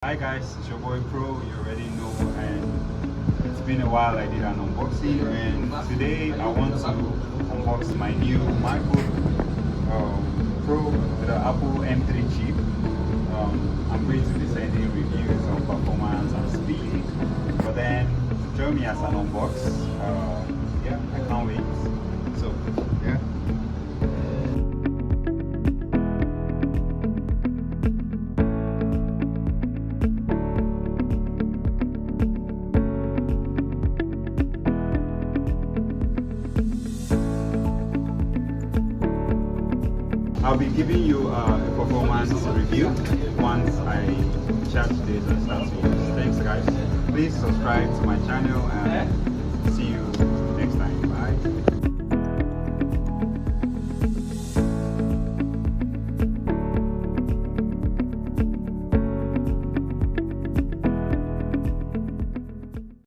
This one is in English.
Hi guys, it's your boy Pro, you already know, and it's been a while I did an unboxing, and today I want to unbox my new MacBook Pro with the Apple M3 chip. I'm going to be sending reviews on performance and speed, but then join me as an unbox. Yeah, I can't wait. So, yeah. I'll be giving you a performance review once I charge this and start to use. Thanks guys. Please subscribe to my channel and see you